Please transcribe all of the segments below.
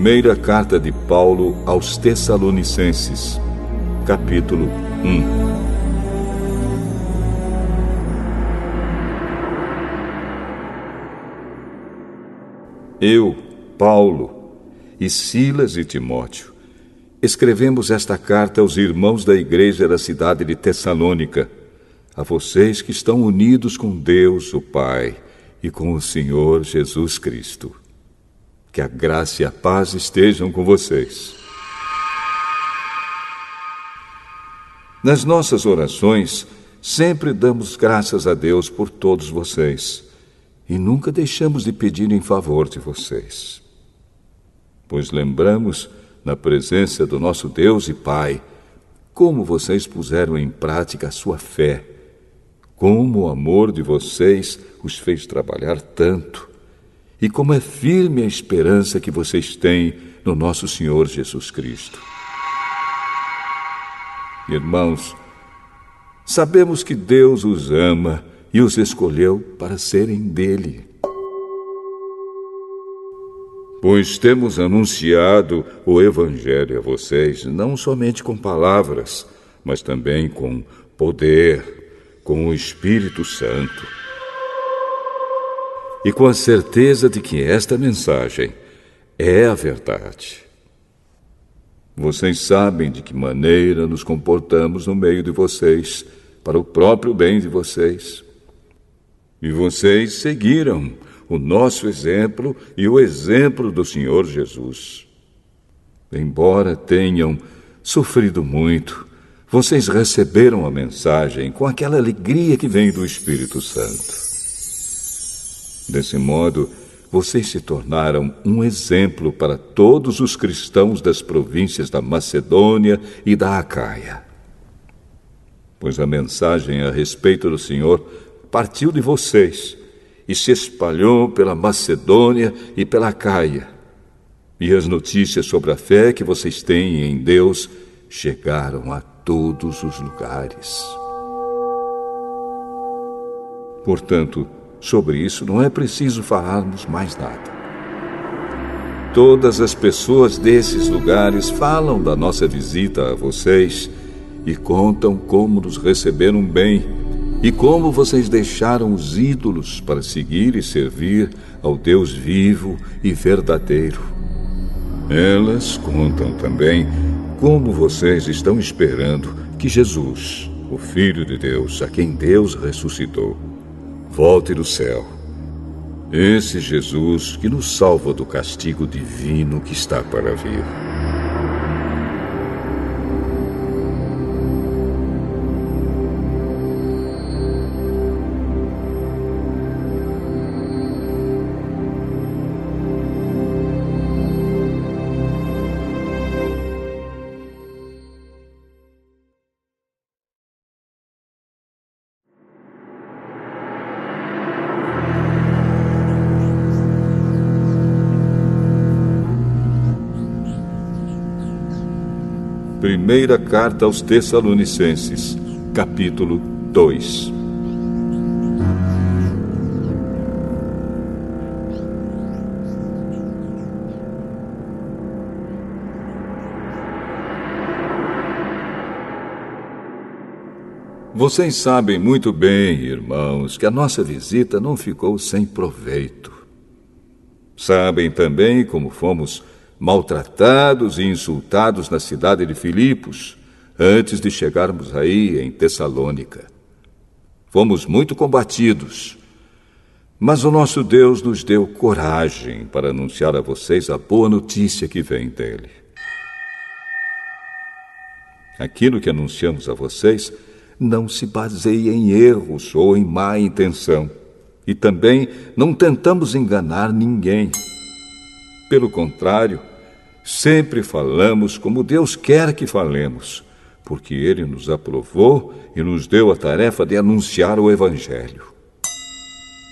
Primeira carta de Paulo aos Tessalonicenses, capítulo 1. Eu, Paulo, e Silas e Timóteo, escrevemos esta carta aos irmãos da igreja da cidade de Tessalônica, a vocês que estão unidos com Deus, o Pai, e com o Senhor Jesus Cristo. Que a graça e a paz estejam com vocês. Nas nossas orações, sempre damos graças a Deus por todos vocês, e nunca deixamos de pedir em favor de vocês. Pois lembramos, na presença do nosso Deus e Pai, como vocês puseram em prática a sua fé, como o amor de vocês os fez trabalhar tanto, e como é firme a esperança que vocês têm no nosso Senhor Jesus Cristo. Irmãos, sabemos que Deus os ama e os escolheu para serem dele. Pois temos anunciado o Evangelho a vocês, não somente com palavras, mas também com poder, com o Espírito Santo. E com a certeza de que esta mensagem é a verdade. Vocês sabem de que maneira nos comportamos no meio de vocês, para o próprio bem de vocês. E vocês seguiram o nosso exemplo e o exemplo do Senhor Jesus. Embora tenham sofrido muito, vocês receberam a mensagem com aquela alegria que vem do Espírito Santo. Desse modo, vocês se tornaram um exemplo para todos os cristãos das províncias da Macedônia e da Acaia. Pois a mensagem a respeito do Senhor partiu de vocês e se espalhou pela Macedônia e pela Acaia. E as notícias sobre a fé que vocês têm em Deus chegaram a todos os lugares. Portanto, sobre isso não é preciso falarmos mais nada. Todas as pessoas desses lugares falam da nossa visita a vocês e contam como nos receberam bem e como vocês deixaram os ídolos para seguir e servir ao Deus vivo e verdadeiro. Elas contam também como vocês estão esperando que Jesus, o Filho de Deus, a quem Deus ressuscitou, volte do céu. Esse Jesus que nos salva do castigo divino que está para vir. Primeira carta aos Tessalonicenses, capítulo 2. Vocês sabem muito bem, irmãos, que a nossa visita não ficou sem proveito. Sabem também como fomos maltratados e insultados na cidade de Filipos, antes de chegarmos aí em Tessalônica. Fomos muito combatidos, mas o nosso Deus nos deu coragem para anunciar a vocês a boa notícia que vem dele. Aquilo que anunciamos a vocês não se baseia em erros ou em má intenção, e também não tentamos enganar ninguém. Pelo contrário, sempre falamos como Deus quer que falemos, porque Ele nos aprovou e nos deu a tarefa de anunciar o Evangelho.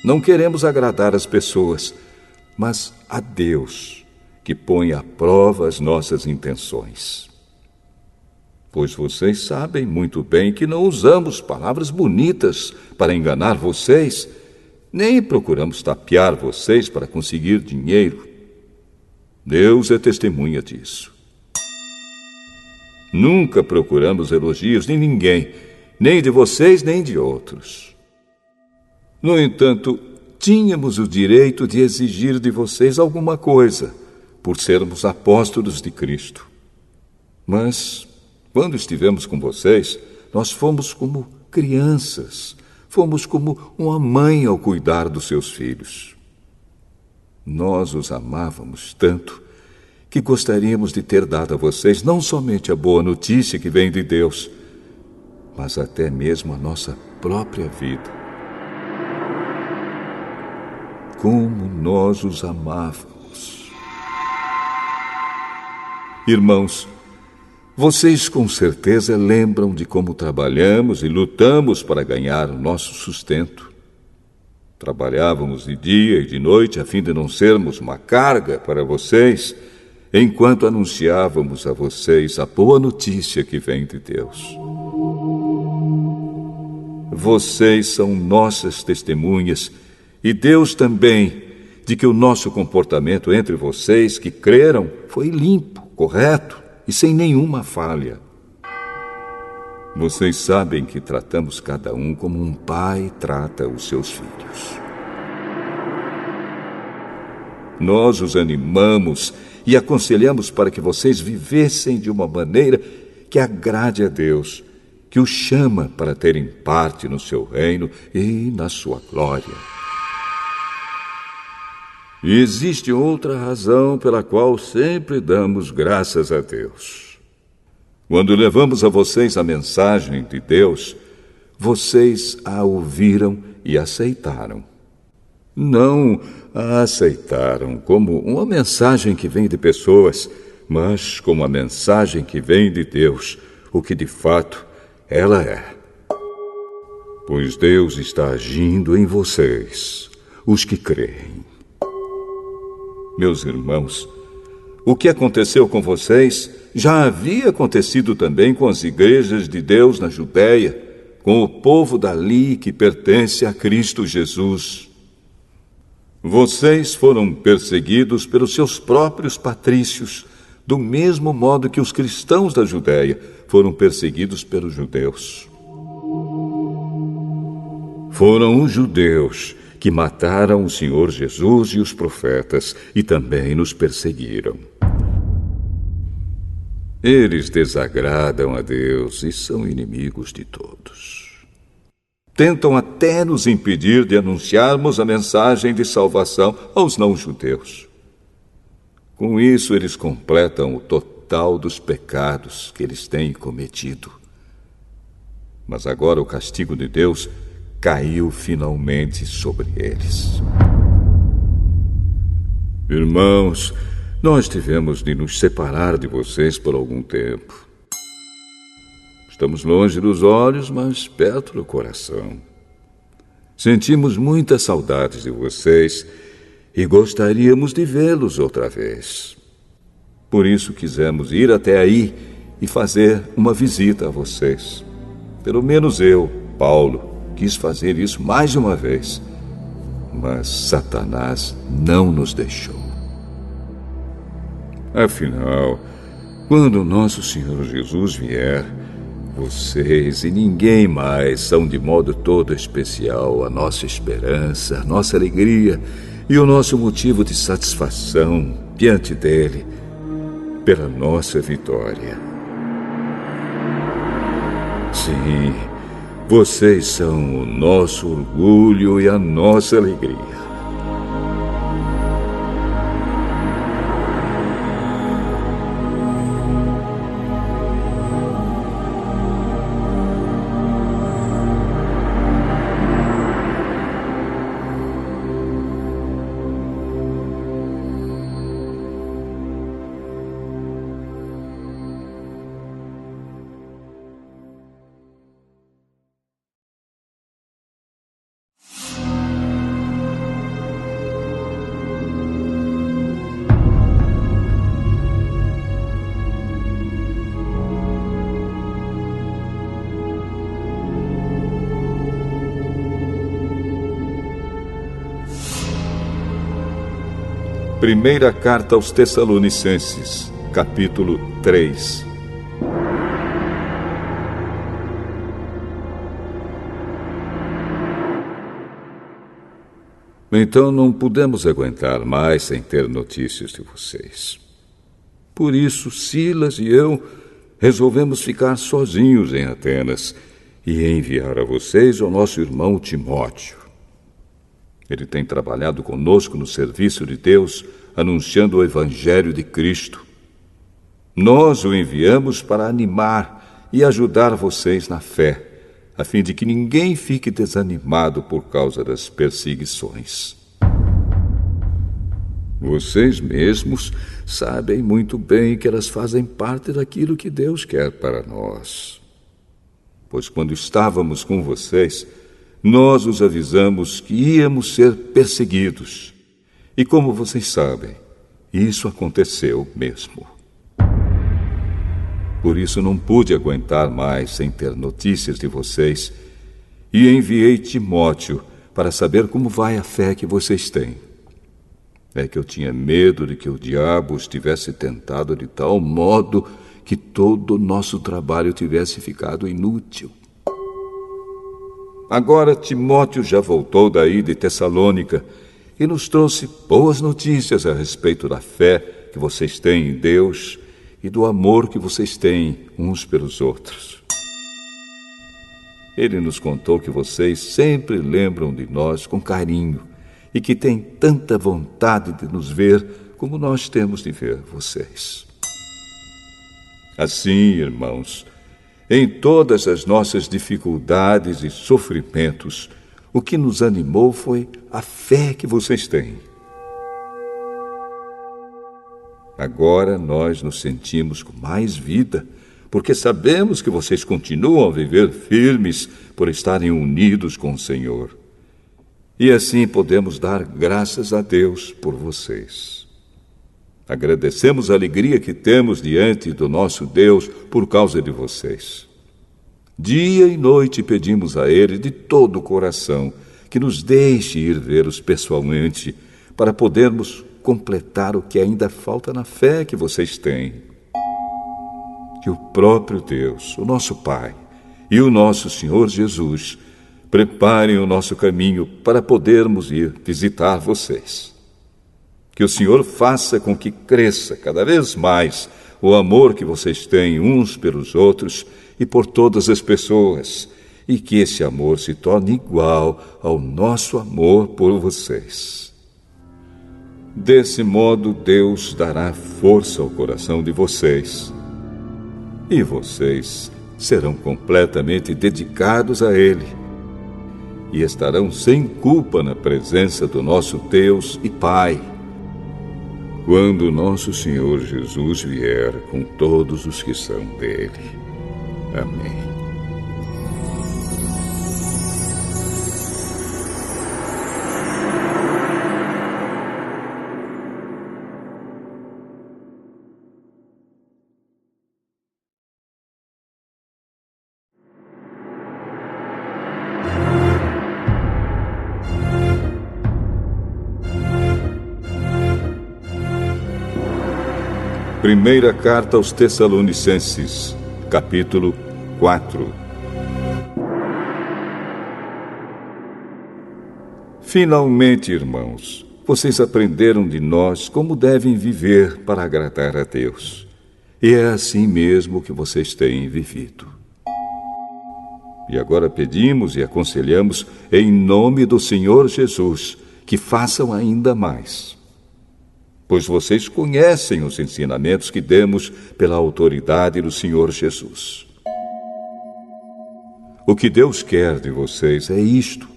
Não queremos agradar as pessoas, mas a Deus, que põe à prova as nossas intenções. Pois vocês sabem muito bem que não usamos palavras bonitas para enganar vocês, nem procuramos tapear vocês para conseguir dinheiro. Deus é testemunha disso. Nunca procuramos elogios de ninguém, nem de vocês, nem de outros. No entanto, tínhamos o direito de exigir de vocês alguma coisa, por sermos apóstolos de Cristo. Mas, quando estivemos com vocês, nós fomos como crianças, fomos como uma mãe ao cuidar dos seus filhos. Nós os amávamos tanto que gostaríamos de ter dado a vocês não somente a boa notícia que vem de Deus, mas até mesmo a nossa própria vida. Como nós os amávamos. Irmãos, vocês com certeza lembram de como trabalhamos e lutamos para ganhar o nosso sustento. Trabalhávamos de dia e de noite a fim de não sermos uma carga para vocês, enquanto anunciávamos a vocês a boa notícia que vem de Deus. Vocês são nossas testemunhas, e Deus também, de que o nosso comportamento entre vocês que creram foi limpo, correto e sem nenhuma falha. Vocês sabem que tratamos cada um como um pai trata os seus filhos. Nós os animamos e aconselhamos para que vocês vivessem de uma maneira que agrade a Deus, que os chama para terem parte no seu reino e na sua glória. E existe outra razão pela qual sempre damos graças a Deus. Quando levamos a vocês a mensagem de Deus, vocês a ouviram e aceitaram. Não a aceitaram como uma mensagem que vem de pessoas, mas como a mensagem que vem de Deus, o que de fato ela é. Pois Deus está agindo em vocês, os que creem. Meus irmãos, o que aconteceu com vocês já havia acontecido também com as igrejas de Deus na Judéia, com o povo dali que pertence a Cristo Jesus. Vocês foram perseguidos pelos seus próprios patrícios, do mesmo modo que os cristãos da Judéia foram perseguidos pelos judeus. Foram os judeus que mataram o Senhor Jesus e os profetas e também nos perseguiram. Eles desagradam a Deus e são inimigos de todos. Tentam até nos impedir de anunciarmos a mensagem de salvação aos não-judeus. Com isso, eles completam o total dos pecados que eles têm cometido. Mas agora o castigo de Deus caiu finalmente sobre eles. Irmãos, nós tivemos de nos separar de vocês por algum tempo. Estamos longe dos olhos, mas perto do coração. Sentimos muitas saudades de vocês e gostaríamos de vê-los outra vez. Por isso quisemos ir até aí e fazer uma visita a vocês. Pelo menos eu, Paulo, quis fazer isso mais uma vez, mas Satanás não nos deixou. Afinal, quando nosso Senhor Jesus vier, vocês e ninguém mais são de modo todo especial a nossa esperança, a nossa alegria e o nosso motivo de satisfação diante dele pela nossa vitória. Sim, vocês são o nosso orgulho e a nossa alegria. Primeira carta aos Tessalonicenses, capítulo 3. Então não pudemos aguentar mais sem ter notícias de vocês. Por isso, Silas e eu resolvemos ficar sozinhos em Atenas e enviar a vocês o nosso irmão Timóteo. Ele tem trabalhado conosco no serviço de Deus, anunciando o Evangelho de Cristo. Nós o enviamos para animar e ajudar vocês na fé, a fim de que ninguém fique desanimado por causa das perseguições. Vocês mesmos sabem muito bem que elas fazem parte daquilo que Deus quer para nós. Pois quando estávamos com vocês, nós os avisamos que íamos ser perseguidos. E como vocês sabem, isso aconteceu mesmo. Por isso não pude aguentar mais sem ter notícias de vocês e enviei Timóteo para saber como vai a fé que vocês têm. É que eu tinha medo de que o diabo os tivesse tentado de tal modo que todo o nosso trabalho tivesse ficado inútil. Agora Timóteo já voltou daí de Tessalônica e nos trouxe boas notícias a respeito da fé que vocês têm em Deus e do amor que vocês têm uns pelos outros. Ele nos contou que vocês sempre lembram de nós com carinho e que têm tanta vontade de nos ver como nós temos de ver vocês. Assim, irmãos, em todas as nossas dificuldades e sofrimentos, o que nos animou foi a fé que vocês têm. Agora nós nos sentimos com mais vida, porque sabemos que vocês continuam a viver firmes por estarem unidos com o Senhor. E assim podemos dar graças a Deus por vocês. Agradecemos a alegria que temos diante do nosso Deus por causa de vocês. Dia e noite pedimos a Ele de todo o coração que nos deixe ir vê-los pessoalmente para podermos completar o que ainda falta na fé que vocês têm. Que o próprio Deus, o nosso Pai e o nosso Senhor Jesus preparem o nosso caminho para podermos ir visitar vocês. Que o Senhor faça com que cresça cada vez mais o amor que vocês têm uns pelos outros e por todas as pessoas, e que esse amor se torne igual ao nosso amor por vocês. Desse modo, Deus dará força ao coração de vocês, e vocês serão completamente dedicados a Ele, e estarão sem culpa na presença do nosso Deus e Pai, quando nosso Senhor Jesus vier com todos os que são dele. Amém. Primeira carta aos Tessalonicenses, capítulo 4. Finalmente, irmãos, vocês aprenderam de nós como devem viver para agradar a Deus. E é assim mesmo que vocês têm vivido. E agora pedimos e aconselhamos, em nome do Senhor Jesus, que façam ainda mais. Pois vocês conhecem os ensinamentos que demos pela autoridade do Senhor Jesus. O que Deus quer de vocês é isto: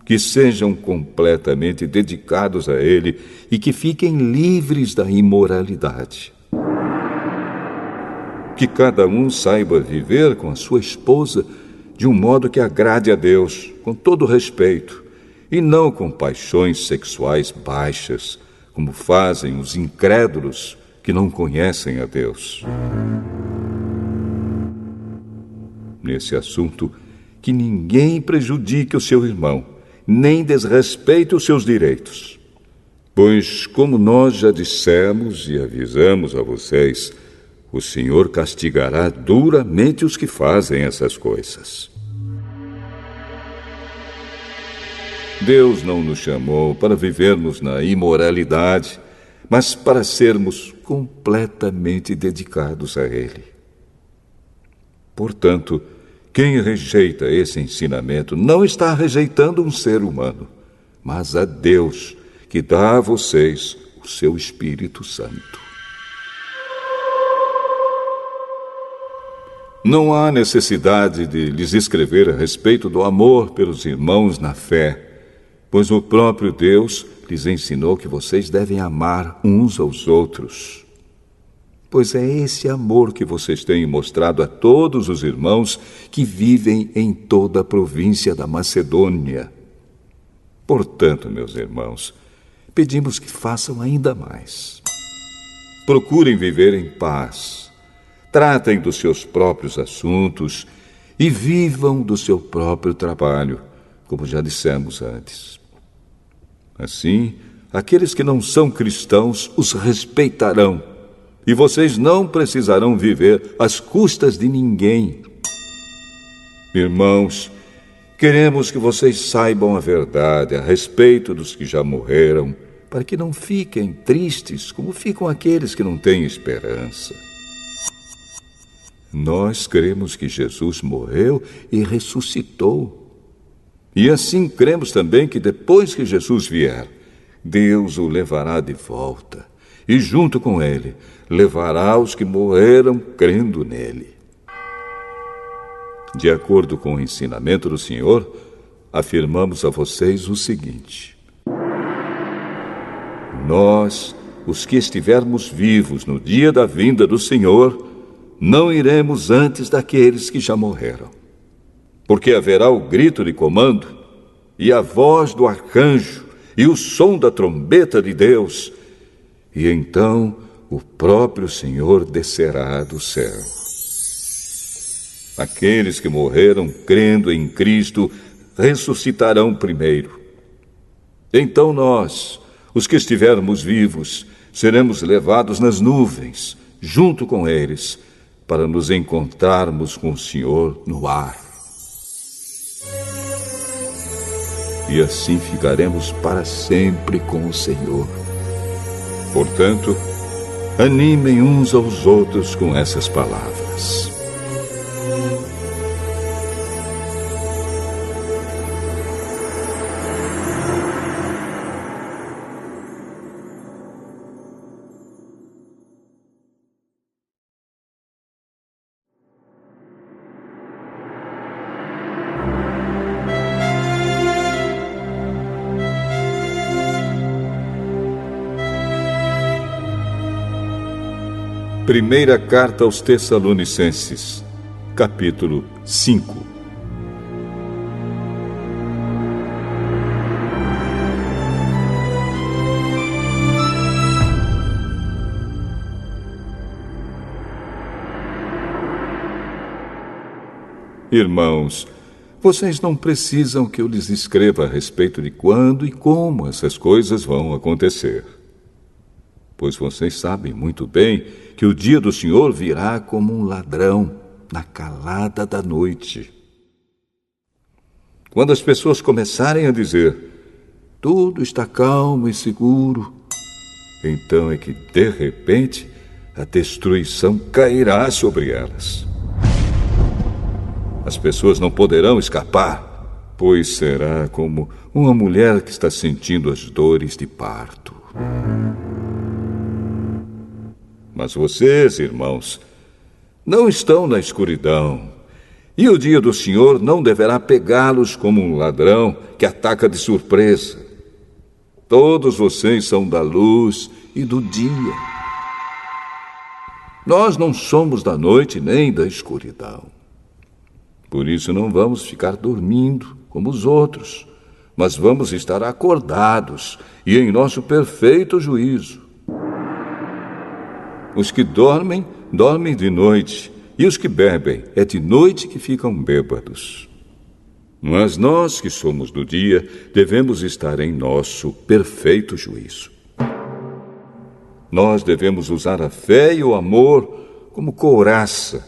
que sejam completamente dedicados a Ele e que fiquem livres da imoralidade. Que cada um saiba viver com a sua esposa de um modo que agrade a Deus, com todo respeito, e não com paixões sexuais baixas, como fazem os incrédulos que não conhecem a Deus. Nesse assunto, que ninguém prejudique o seu irmão, nem desrespeite os seus direitos. Pois, como nós já dissemos e avisamos a vocês, o Senhor castigará duramente os que fazem essas coisas. Deus não nos chamou para vivermos na imoralidade, mas para sermos completamente dedicados a Ele. Portanto, quem rejeita esse ensinamento não está rejeitando um ser humano, mas a Deus, que dá a vocês o seu Espírito Santo. Não há necessidade de lhes escrever a respeito do amor pelos irmãos na fé, pois o próprio Deus lhes ensinou que vocês devem amar uns aos outros. Pois é esse amor que vocês têm mostrado a todos os irmãos que vivem em toda a província da Macedônia. Portanto, meus irmãos, pedimos que façam ainda mais. Procurem viver em paz, tratem dos seus próprios assuntos e vivam do seu próprio trabalho, como já dissemos antes. Assim, aqueles que não são cristãos os respeitarão, e vocês não precisarão viver às custas de ninguém. Irmãos, queremos que vocês saibam a verdade a respeito dos que já morreram, para que não fiquem tristes como ficam aqueles que não têm esperança. Nós cremos que Jesus morreu e ressuscitou. E assim cremos também que depois que Jesus vier, Deus o levará de volta, e junto com ele levará os que morreram crendo nele. De acordo com o ensinamento do Senhor, afirmamos a vocês o seguinte: nós, os que estivermos vivos no dia da vinda do Senhor, não iremos antes daqueles que já morreram. Porque haverá o grito de comando, e a voz do arcanjo, e o som da trombeta de Deus, e então o próprio Senhor descerá do céu. Aqueles que morreram crendo em Cristo ressuscitarão primeiro. Então nós, os que estivermos vivos, seremos levados nas nuvens, junto com eles, para nos encontrarmos com o Senhor no ar. E assim ficaremos para sempre com o Senhor. Portanto, animem uns aos outros com essas palavras. Primeira Carta aos Tessalonicenses, capítulo 5. Irmãos, vocês não precisam que eu lhes escreva a respeito de quando e como essas coisas vão acontecer. Pois vocês sabem muito bem que o dia do Senhor virá como um ladrão na calada da noite. Quando as pessoas começarem a dizer, tudo está calmo e seguro, então é que, de repente, a destruição cairá sobre elas. As pessoas não poderão escapar, pois será como uma mulher que está sentindo as dores de parto. Mas vocês, irmãos, não estão na escuridão, e o dia do Senhor não deverá pegá-los como um ladrão que ataca de surpresa. Todos vocês são da luz e do dia. Nós não somos da noite nem da escuridão. Por isso não vamos ficar dormindo como os outros, mas vamos estar acordados e em nosso perfeito juízo. Os que dormem, dormem de noite, e os que bebem, é de noite que ficam bêbados. Mas nós que somos do dia, devemos estar em nosso perfeito juízo. Nós devemos usar a fé e o amor como couraça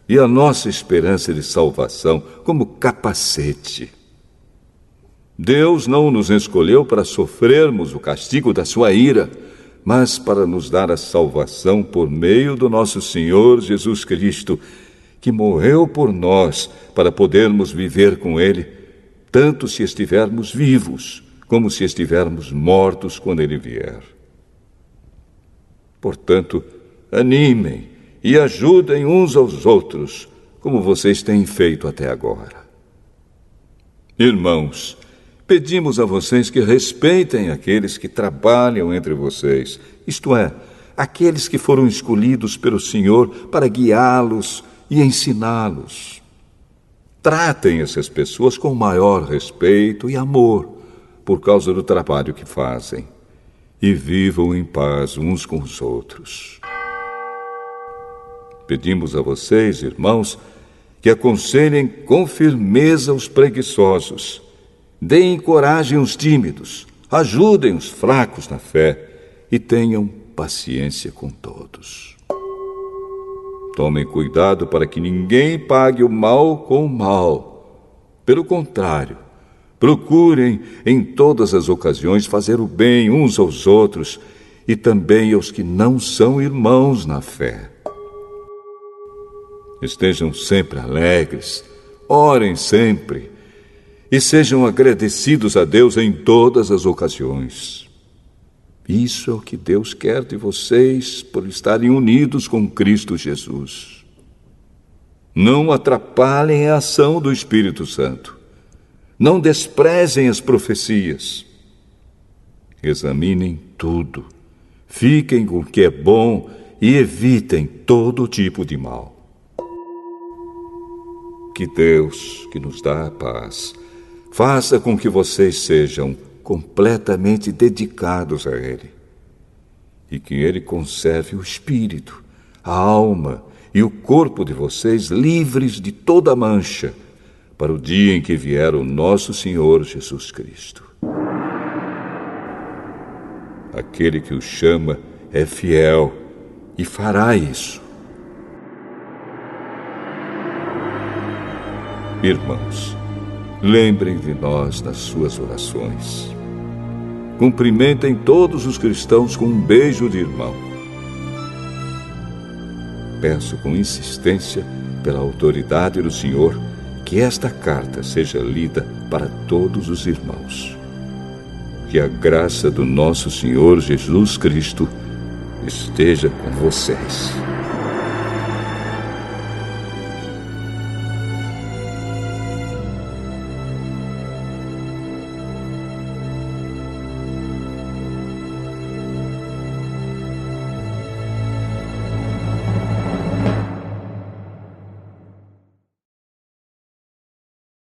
e a nossa esperança de salvação como capacete. Deus não nos escolheu para sofrermos o castigo da sua ira, mas para nos dar a salvação por meio do nosso Senhor Jesus Cristo, que morreu por nós para podermos viver com Ele, tanto se estivermos vivos, como se estivermos mortos quando Ele vier. Portanto, animem e ajudem uns aos outros, como vocês têm feito até agora. Irmãos, pedimos a vocês que respeitem aqueles que trabalham entre vocês, isto é, aqueles que foram escolhidos pelo Senhor para guiá-los e ensiná-los. Tratem essas pessoas com maior respeito e amor por causa do trabalho que fazem e vivam em paz uns com os outros. Pedimos a vocês, irmãos, que aconselhem com firmeza os preguiçosos, deem coragem aos tímidos, ajudem os fracos na fé e tenham paciência com todos. Tomem cuidado para que ninguém pague o mal com o mal. Pelo contrário, procurem em todas as ocasiões fazer o bem uns aos outros e também aos que não são irmãos na fé. Estejam sempre alegres, orem sempre e sejam agradecidos a Deus em todas as ocasiões. Isso é o que Deus quer de vocês por estarem unidos com Cristo Jesus. Não atrapalhem a ação do Espírito Santo. Não desprezem as profecias. Examinem tudo. Fiquem com o que é bom e evitem todo tipo de mal. Que Deus, que nos dá a paz, faça com que vocês sejam completamente dedicados a Ele e que Ele conserve o espírito, a alma e o corpo de vocês livres de toda mancha para o dia em que vier o nosso Senhor Jesus Cristo. Aquele que o chama é fiel e fará isso. Irmãos, lembrem de nós nas suas orações. Cumprimentem todos os cristãos com um beijo de irmão. Peço com insistência, pela autoridade do Senhor, que esta carta seja lida para todos os irmãos. Que a graça do nosso Senhor Jesus Cristo esteja com vocês.